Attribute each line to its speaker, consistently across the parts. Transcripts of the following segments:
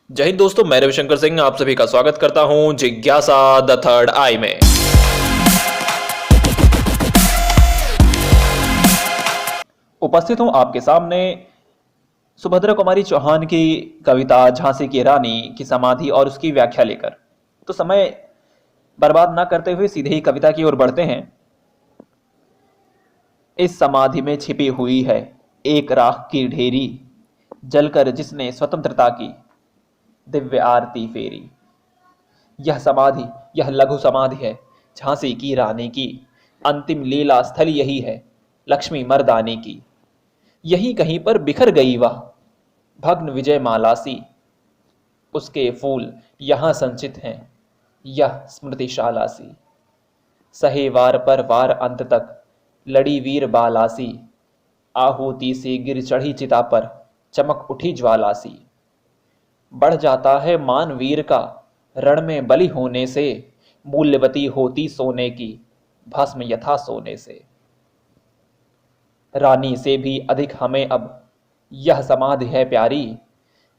Speaker 1: जय हिंद दोस्तों, मैं रविशंकर सिंह आप सभी का स्वागत करता हूं जिज्ञासा द थर्ड आई में। उपस्थित हूं आपके सामने सुभद्रा कुमारी चौहान की कविता झांसी की रानी की समाधि और उसकी व्याख्या लेकर। तो समय बर्बाद ना करते हुए सीधे ही कविता की ओर बढ़ते हैं। इस समाधि में छिपी हुई है एक राख की ढेरी, जलकर जिसने स्वतंत्रता की दिव्य आरती फेरी। यह समाधि, यह लघु समाधि है झांसी की रानी की। अंतिम लीला स्थल यही है लक्ष्मी मर्दानी की। यही कहीं पर बिखर गई वह भग्न विजय मालासी। उसके फूल यहां संचित हैं यह स्मृतिशाला सी। सहे वार पर वार अंत तक लड़ी वीर बालासी। आहुति से गिर चढ़ी चिता पर चमक उठी ज्वालासी। बढ़ जाता है मान वीर का रण में बलि होने से। मूल्यवती होती सोने की भस्म यथा सोने से। रानी से भी अधिक हमें अब यह समाधि है प्यारी।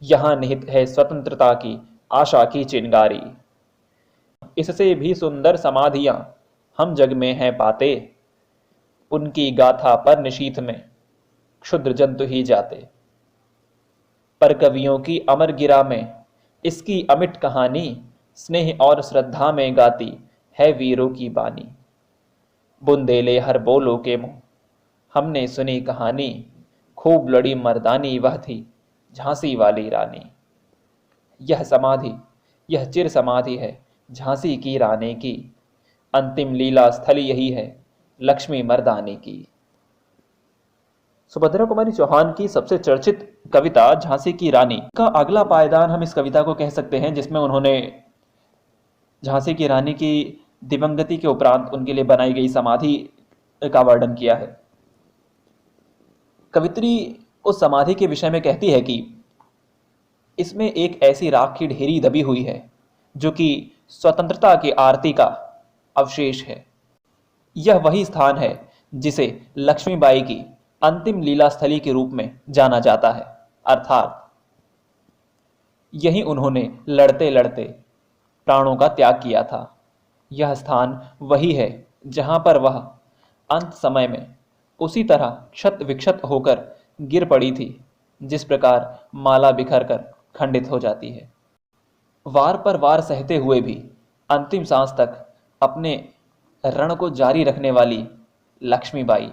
Speaker 1: यहां निहित है स्वतंत्रता की आशा की चिंगारी। इससे भी सुंदर समाधियां हम जग में हैं पाते। उनकी गाथा पर निशीथ में क्षुद्र जंतु ही जाते। पर कवियों की अमर गिरा में इसकी अमिट कहानी। स्नेह और श्रद्धा में गाती है वीरों की बानी। बुंदेले हर बोलो के मुंह हमने सुनी कहानी। खूब लड़ी मर्दानी वह थी झांसी वाली रानी। यह समाधि, यह चिर समाधि है झांसी की रानी की। अंतिम लीला स्थल यही है लक्ष्मी मर्दानी की। सुभद्रा कुमारी चौहान की सबसे चर्चित कविता झांसी की रानी का अगला पायदान हम इस कविता को कह सकते हैं, जिसमें उन्होंने झांसी की रानी की दिवंगति के उपरांत उनके लिए बनाई गई समाधि का वर्णन किया है। कवित्री उस समाधि के विषय में कहती है कि इसमें एक ऐसी राख की ढेरी दबी हुई है जो कि स्वतंत्रता की आरती का अवशेष है। यह वही स्थान है जिसे लक्ष्मीबाई की अंतिम लीला स्थली के रूप में जाना जाता है, अर्थात यहीं उन्होंने लड़ते लड़ते प्राणों का त्याग किया था। यह स्थान वही है जहां पर वह अंत समय में उसी तरह क्षत विक्षत होकर गिर पड़ी थी जिस प्रकार माला बिखर कर खंडित हो जाती है। वार पर वार सहते हुए भी अंतिम सांस तक अपने रण को जारी रखने वाली लक्ष्मीबाई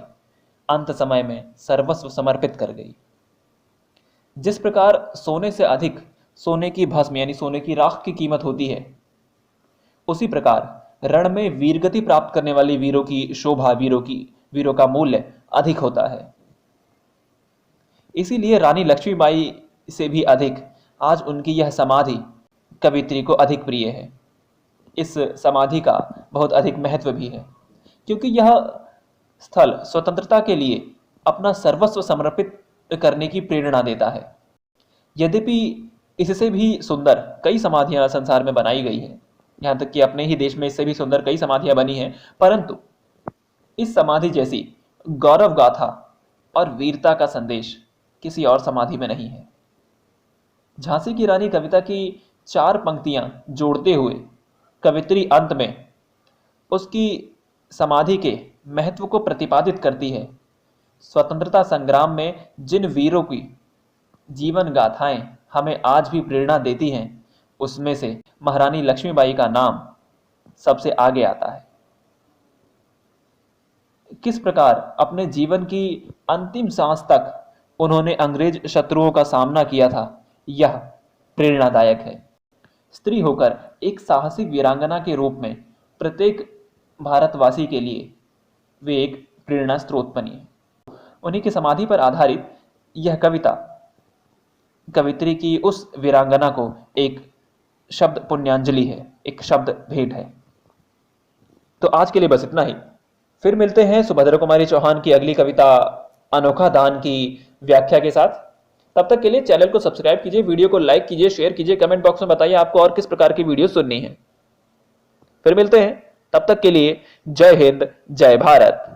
Speaker 1: अंत समय में सर्वस्व समर्पित कर गई। जिस प्रकार सोने से अधिक सोने की भस्म यानी सोने की राख की कीमत होती है, उसी प्रकार रण में वीरगति प्राप्त करने वाले वीरों की शोभा, वीरों का मूल्य अधिक होता है। इसीलिए रानी लक्ष्मीबाई से भी अधिक आज उनकी यह समाधि कवित्री को अधिक प्रिय है। इस समाधि का बहुत अधिक महत्व भी है क्योंकि यह स्थल स्वतंत्रता के लिए अपना सर्वस्व समर्पित करने की प्रेरणा देता है। यद्यपि इससे भी सुंदर कई समाधियां संसार में बनाई गई हैं, यहाँ तक कि अपने ही देश में इससे भी सुंदर कई समाधियां बनी हैं, परंतु इस समाधि जैसी गौरव गाथा और वीरता का संदेश किसी और समाधि में नहीं है। झांसी की रानी कविता की 4 पंक्तियां जोड़ते हुए कवित्री अंत में उसकी समाधि के महत्व को प्रतिपादित करती है। स्वतंत्रता संग्राम में जिन वीरों की जीवन गाथाएं हमें आज भी प्रेरणा देती हैं, उसमें से महारानी लक्ष्मीबाई का नाम सबसे आगे आता है। किस प्रकार अपने जीवन की अंतिम सांस तक उन्होंने अंग्रेज शत्रुओं का सामना किया था, यह प्रेरणादायक है। स्त्री होकर एक साहसिक वीरांगना के रूप में प्रत्येक भारतवासी के लिए वे एक प्रेरणा स्रोत बनी है। उन्हीं की समाधि पर आधारित यह कविता कवित्री की उस वीरांगना को एक शब्द पुण्यांजलि है, एक शब्द भेंट है। तो आज के लिए बस इतना ही। फिर मिलते हैं सुभद्रा कुमारी चौहान की अगली कविता अनोखा दान की व्याख्या के साथ। तब तक के लिए चैनल को सब्सक्राइब कीजिए, वीडियो को लाइक कीजिए, शेयर कीजिए, कमेंट बॉक्स में बताइए आपको और किस प्रकार की वीडियो सुननी है। फिर मिलते हैं, तब तक के लिए जय हिंद, जय भारत।